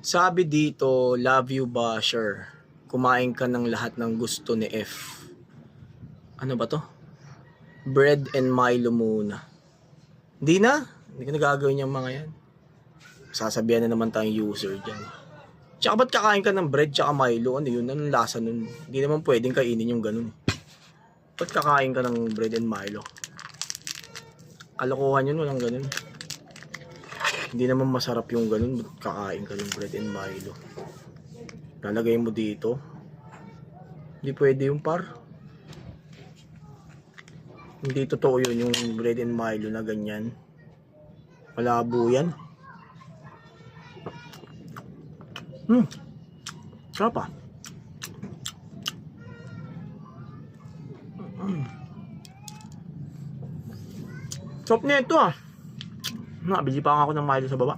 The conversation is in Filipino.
Sabi dito, love you basher. Kumain ka ng lahat ng gusto ni F. Ano ba to? Bread and Milo muna. Hindi na. Hindi ko nagagawin yung mga yan. Sasabihan na naman tayong user dyan. Tsaka ba't kakain ka ng bread tsaka Milo? Ano yun? Anong lasa nun? Hindi naman pwedeng kainin yung ganun. Ba't kakain ka ng bread and Milo? Kalokohan yun, walang ganun. Hindi naman masarap yung ganun. Ba't kakain ka ng bread and Milo? Lalagay mo dito. Hindi pwede yung par. Hindi totoo yun yung bread and Milo na ganyan. Malabo yan. Sarap ah. Sarap na ito ah. Nabili pa ako ng Milo sa baba.